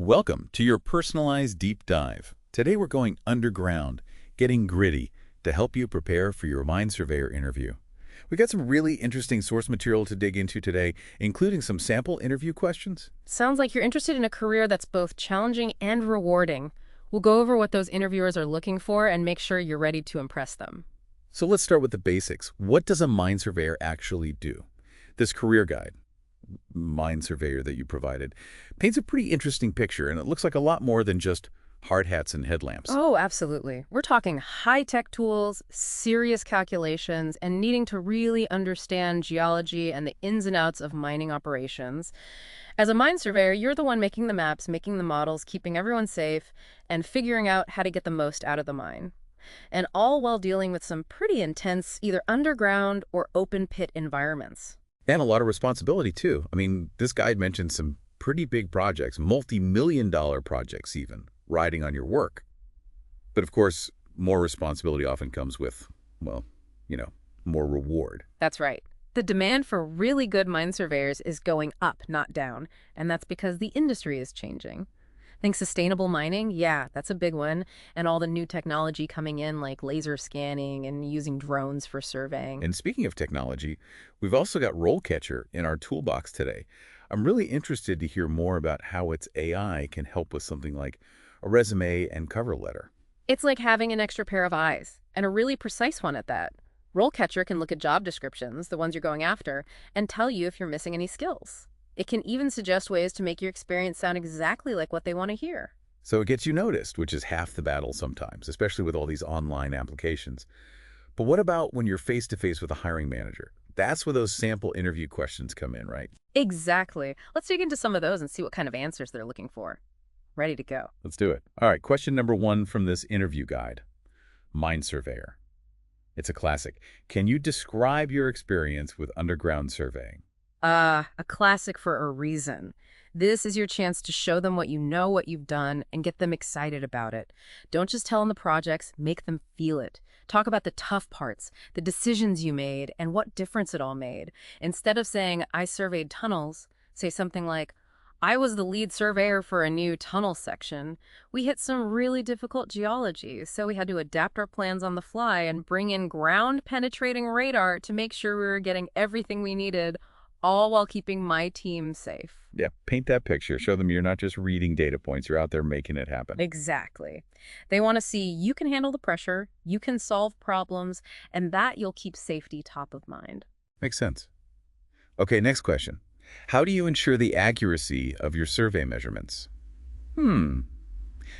Welcome to your personalized deep dive. Today we're going underground, getting gritty, to help you prepare for your Mine Surveyor interview. We got some really interesting source material to dig into today, including some sample interview questions. Sounds like you're interested in a career that's both challenging and rewarding. We'll go over what those interviewers are looking for and make sure you're ready to impress them. So let's start with the basics. What does a mine surveyor actually do? This career guide, Mine Surveyor that you provided, paints a pretty interesting picture, and it looks like a lot more than just hard hats and headlamps. Oh, absolutely. We're talking high-tech tools, serious calculations, and needing to really understand geology and the ins and outs of mining operations. As a mine surveyor, you're the one making the maps, making the models, keeping everyone safe, and figuring out how to get the most out of the mine. And all while dealing with some pretty intense, either underground or open pit environments. And a lot of responsibility, too. I mean, this guide mentioned some pretty big projects, multi-million-dollar projects even, riding on your work. But of course, more responsibility often comes with, well, more reward. That's right. The demand for really good mine surveyors is going up, not down, and that's because the industry is changing. Think sustainable mining? Yeah, that's a big one. And all the new technology coming in like laser scanning and using drones for surveying. And speaking of technology, we've also got RoleCatcher in our toolbox today. I'm really interested to hear more about how its AI can help with something like a resume and cover letter. It's like having an extra pair of eyes, and a really precise one at that. RoleCatcher can look at job descriptions, the ones you're going after, and tell you if you're missing any skills. It can even suggest ways to make your experience sound exactly like what they want to hear. So it gets you noticed, which is half the battle sometimes, especially with all these online applications. But what about when you're face-to-face with a hiring manager? That's where those sample interview questions come in, right? Exactly. Let's dig into some of those and see what kind of answers they're looking for. Ready to go. Let's do it. All right, question number 1 from this interview guide. Mine Surveyor. It's a classic. Can you describe your experience with underground surveying? A classic for a reason. This is your chance to show them what you know, what you've done, and get them excited about it. Don't just tell them the projects, make them feel it. Talk about the tough parts, the decisions you made, and what difference it all made. Instead of saying, I surveyed tunnels, say something like, I was the lead surveyor for a new tunnel section. We hit some really difficult geology, so we had to adapt our plans on the fly and bring in ground-penetrating radar to make sure we were getting everything we needed, all while keeping my team safe. Yeah, paint that picture. Show them you're not just reading data points, you're out there making it happen. Exactly. They want to see you can handle the pressure, you can solve problems, and that you'll keep safety top of mind. Makes sense. Okay, next question. How do you ensure the accuracy of your survey measurements?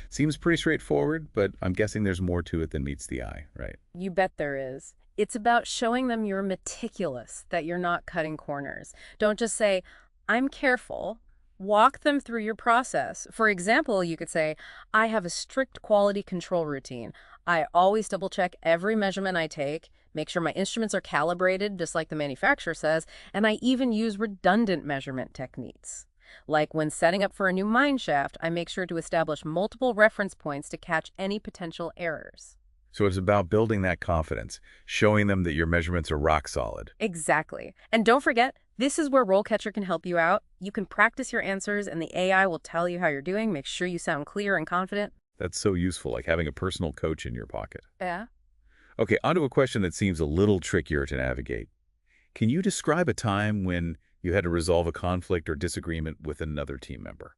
Seems pretty straightforward, but I'm guessing there's more to it than meets the eye, right? You bet there is. It's about showing them you're meticulous, that you're not cutting corners. Don't just say, I'm careful. Walk them through your process. For example, you could say, I have a strict quality control routine. I always double check every measurement I take, make sure my instruments are calibrated just like the manufacturer says, and I even use redundant measurement techniques. Like when setting up for a new mine shaft, I make sure to establish multiple reference points to catch any potential errors. So it's about building that confidence, showing them that your measurements are rock solid. Exactly. And don't forget, this is where RoleCatcher can help you out. You can practice your answers and the AI will tell you how you're doing. Make sure you sound clear and confident. That's so useful, like having a personal coach in your pocket. Yeah. Okay, on to a question that seems a little trickier to navigate. Can you describe a time when you had to resolve a conflict or disagreement with another team member?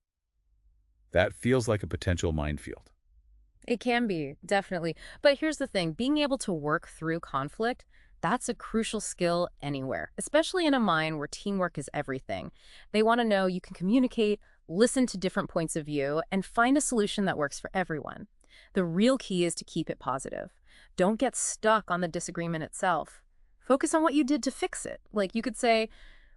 That feels like a potential minefield. It can be, definitely. But here's the thing, being able to work through conflict, that's a crucial skill anywhere, especially in a mine where teamwork is everything. They want to know you can communicate, listen to different points of view, and find a solution that works for everyone. The real key is to keep it positive. Don't get stuck on the disagreement itself. Focus on what you did to fix it. Like you could say,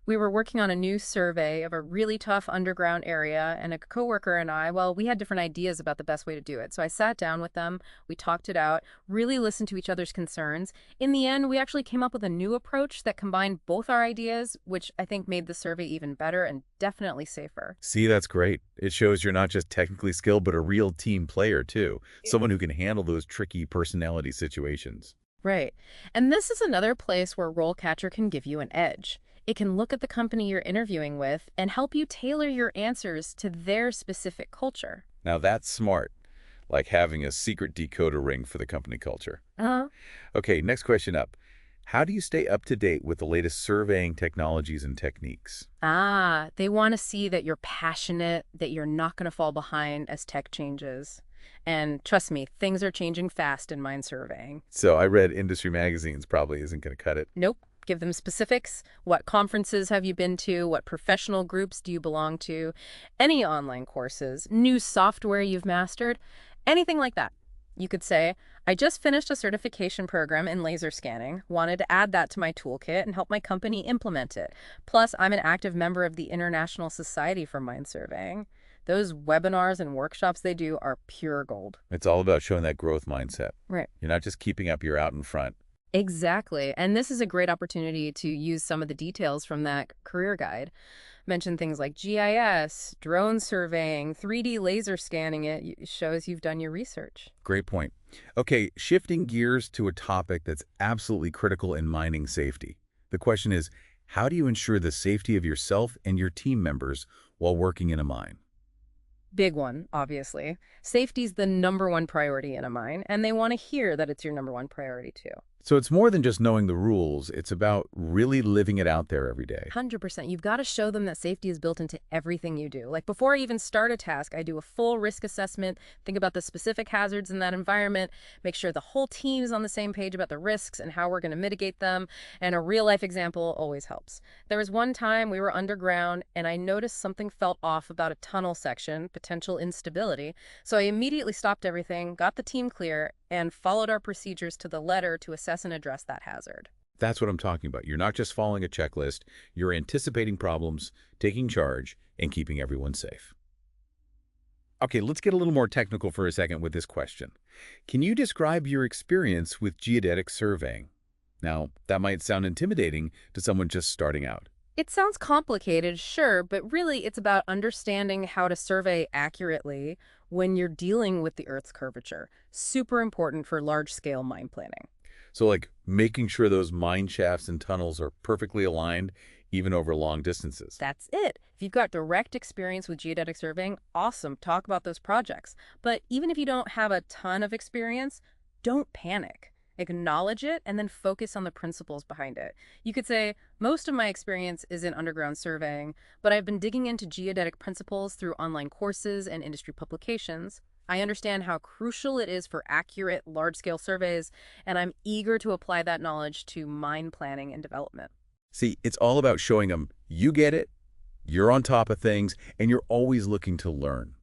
we were working on a new survey of a really tough underground area, and a coworker and I, well, we had different ideas about the best way to do it. So I sat down with them, we talked it out, really listened to each other's concerns. In the end, we actually came up with a new approach that combined both our ideas, which I think made the survey even better and definitely safer. See, that's great. It shows you're not just technically skilled, but a real team player, too. Someone who can handle those tricky personality situations. Right. And this is another place where RoleCatcher can give you an edge. It can look at the company you're interviewing with and help you tailor your answers to their specific culture. Now that's smart, like having a secret decoder ring for the company culture. Uh-huh. Okay, next question up. How do you stay up to date with the latest surveying technologies and techniques? They want to see that you're passionate, that you're not going to fall behind as tech changes. And trust me, things are changing fast in mine surveying. So I read industry magazines probably isn't going to cut it. Nope. Give them specifics. What conferences have you been to? What professional groups do you belong to? Any online courses, new software you've mastered, anything like that. You could say, I just finished a certification program in laser scanning, wanted to add that to my toolkit and help my company implement it. Plus, I'm an active member of the International Society for Mine Surveying. Those webinars and workshops they do are pure gold. It's all about showing that growth mindset. Right. You're not just keeping up, you're out in front. Exactly. And this is a great opportunity to use some of the details from that career guide. Mention things like GIS, drone surveying, 3D laser scanning. It shows you've done your research. Great point. Okay, shifting gears to a topic that's absolutely critical in mining safety. The question is, how do you ensure the safety of yourself and your team members while working in a mine? Big one, obviously. Safety's the #1 priority in a mine, and they want to hear that it's your #1 priority too. So it's more than just knowing the rules. It's about really living it out there every day. 100%. You've got to show them that safety is built into everything you do. Like before I even start a task, I do a full risk assessment, think about the specific hazards in that environment, make sure the whole team is on the same page about the risks and how we're going to mitigate them. And a real life example always helps. There was one time we were underground and I noticed something felt off about a tunnel section, potential instability. So I immediately stopped everything, got the team clear, and followed our procedures to the letter to assess and address that hazard. That's what I'm talking about. You're not just following a checklist. You're anticipating problems, taking charge, and keeping everyone safe. Okay, let's get a little more technical for a second with this question. Can you describe your experience with geodetic surveying? Now, that might sound intimidating to someone just starting out. It sounds complicated, sure, but really it's about understanding how to survey accurately when you're dealing with the Earth's curvature. Super important for large-scale mine planning. So like making sure those mine shafts and tunnels are perfectly aligned even over long distances. That's it. If you've got direct experience with geodetic surveying, awesome, talk about those projects. But even if you don't have a ton of experience, don't panic. Acknowledge it and then focus on the principles behind it. You could say, most of my experience is in underground surveying, but I've been digging into geodetic principles through online courses and industry publications. I understand how crucial it is for accurate, large-scale surveys, and I'm eager to apply that knowledge to mine planning and development. See, it's all about showing them you get it, you're on top of things, and you're always looking to learn.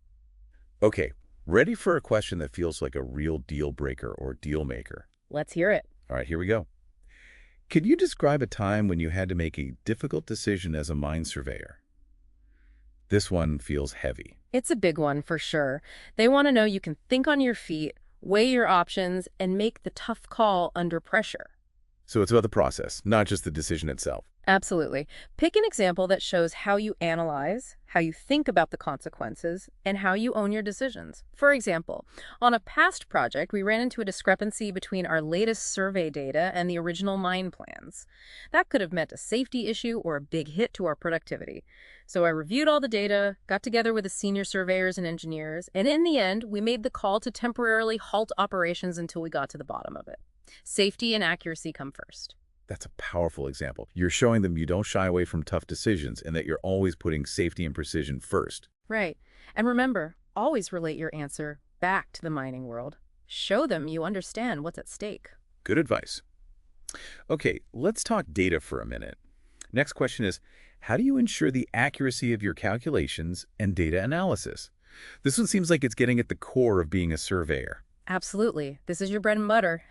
Okay, ready for a question that feels like a real deal breaker or deal maker? Let's hear it. All right, here we go. Could you describe a time when you had to make a difficult decision as a mine surveyor? This one feels heavy. It's a big one for sure. They want to know you can think on your feet, weigh your options, and make the tough call under pressure. So it's about the process, not just the decision itself. Absolutely. Pick an example that shows how you analyze, how you think about the consequences, and how you own your decisions. For example, on a past project, we ran into a discrepancy between our latest survey data and the original mine plans. That could have meant a safety issue or a big hit to our productivity. So I reviewed all the data, got together with the senior surveyors and engineers, and in the end, we made the call to temporarily halt operations until we got to the bottom of it. Safety and accuracy come first. That's a powerful example. You're showing them you don't shy away from tough decisions and that you're always putting safety and precision first. Right. And remember, always relate your answer back to the mining world. Show them you understand what's at stake. Good advice. Okay, let's talk data for a minute. Next question is, how do you ensure the accuracy of your calculations and data analysis? This one seems like it's getting at the core of being a surveyor. Absolutely. This is your bread and butter.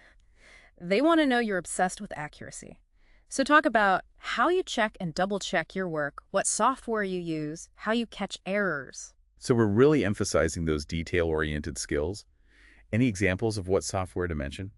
They want to know you're obsessed with accuracy. So talk about how you check and double-check your work, what software you use, how you catch errors. So we're really emphasizing those detail-oriented skills. Any examples of what software to mention?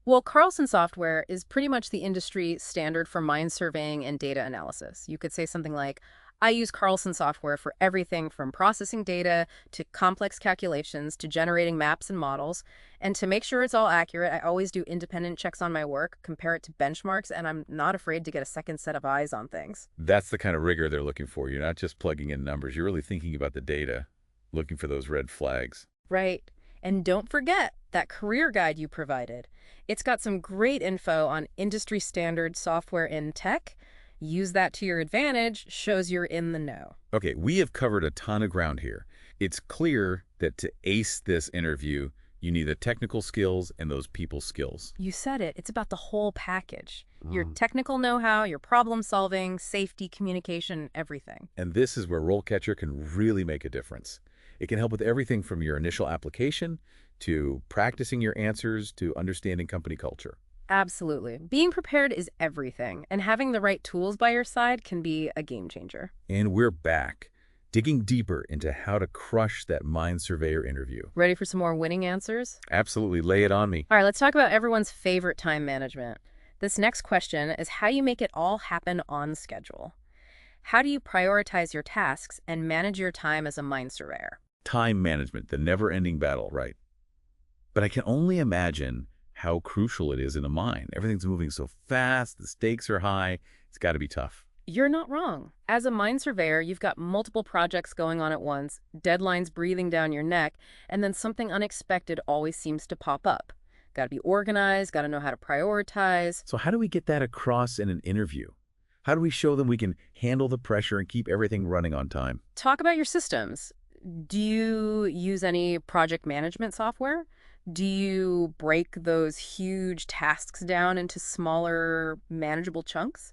Well, Carlson software is pretty much the industry standard for mine surveying and data analysis. You could say something like, I use Carlson software for everything from processing data to complex calculations to generating maps and models. And to make sure it's all accurate, I always do independent checks on my work, compare it to benchmarks, and I'm not afraid to get a second set of eyes on things. That's the kind of rigor they're looking for. You're not just plugging in numbers. You're really thinking about the data, looking for those red flags. Right. And don't forget that career guide you provided. It's got some great info on industry standard software in tech. Use that to your advantage, shows you're in the know. Okay, we have covered a ton of ground here. It's clear that to ace this interview, you need the technical skills and those people skills. You said it. It's about the whole package. Your technical know-how, your problem solving, safety, communication, everything. And this is where RoleCatcher can really make a difference. It can help with everything from your initial application to practicing your answers to understanding company culture. Absolutely. Being prepared is everything, and having the right tools by your side can be a game changer. And we're back, digging deeper into how to crush that Mine Surveyor interview. Ready for some more winning answers? Absolutely, lay it on me. All right, let's talk about everyone's favorite time management. This next question is how you make it all happen on schedule. How do you prioritize your tasks and manage your time as a mine surveyor? Time management, the never-ending battle, right? But I can only imagine how crucial it is in a mine. Everything's moving so fast, the stakes are high, it's got to be tough. You're not wrong. As a mine surveyor, you've got multiple projects going on at once, deadlines breathing down your neck, and then something unexpected always seems to pop up. Got to be organized, got to know how to prioritize. So how do we get that across in an interview? How do we show them we can handle the pressure and keep everything running on time? Talk about your systems. Do you use any project management software? Do you break those huge tasks down into smaller, manageable chunks?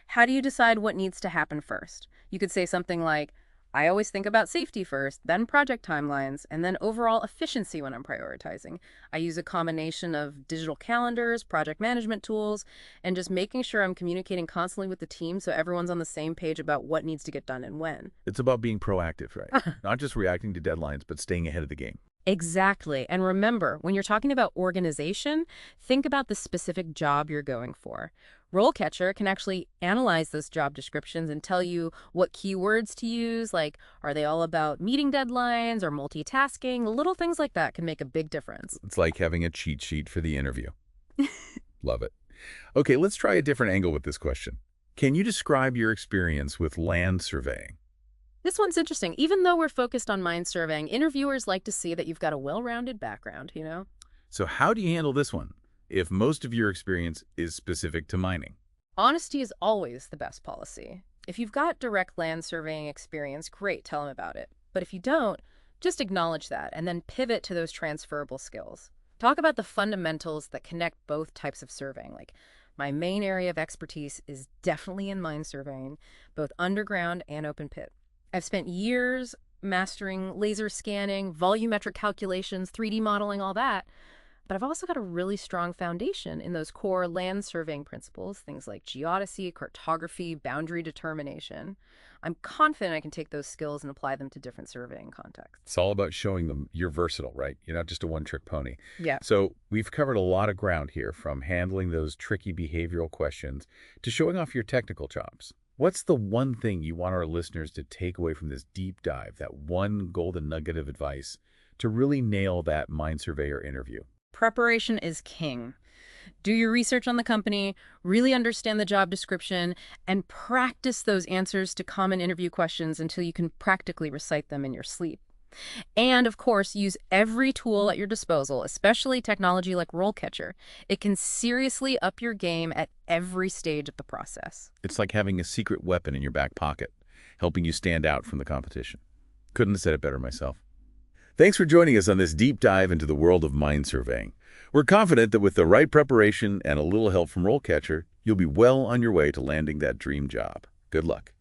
How do you decide what needs to happen first? You could say something like, I always think about safety first, then project timelines, and then overall efficiency when I'm prioritizing. I use a combination of digital calendars, project management tools, and just making sure I'm communicating constantly with the team so everyone's on the same page about what needs to get done and when. It's about being proactive, right? Not just reacting to deadlines, but staying ahead of the game. Exactly. And remember, when you're talking about organization, think about the specific job you're going for. RoleCatcher can actually analyze those job descriptions and tell you what keywords to use, like are they all about meeting deadlines or multitasking? Little things like that can make a big difference. It's like having a cheat sheet for the interview. Love it. Okay, let's try a different angle with this question. Can you describe your experience with land surveying? This one's interesting. Even though we're focused on mine surveying, interviewers like to see that you've got a well-rounded background, you know? So how do you handle this one if most of your experience is specific to mining? Honesty is always the best policy. If you've got direct land surveying experience, great, tell them about it. But if you don't, just acknowledge that and then pivot to those transferable skills. Talk about the fundamentals that connect both types of surveying. Like, my main area of expertise is definitely in mine surveying, both underground and open pit. I've spent years mastering laser scanning, volumetric calculations, 3D modeling, all that. But I've also got a really strong foundation in those core land surveying principles, things like geodesy, cartography, boundary determination. I'm confident I can take those skills and apply them to different surveying contexts. It's all about showing them you're versatile, right? You're not just a one-trick pony. Yeah. So we've covered a lot of ground here, from handling those tricky behavioral questions to showing off your technical chops. What's the one thing you want our listeners to take away from this deep dive, that one golden nugget of advice to really nail that mine surveyor interview? Preparation is king. Do your research on the company, really understand the job description, and practice those answers to common interview questions until you can practically recite them in your sleep. And, of course, use every tool at your disposal, especially technology like RoleCatcher. It can seriously up your game at every stage of the process. It's like having a secret weapon in your back pocket, helping you stand out from the competition. Couldn't have said it better myself. Thanks for joining us on this deep dive into the world of mine surveying. We're confident that with the right preparation and a little help from RoleCatcher, you'll be well on your way to landing that dream job. Good luck.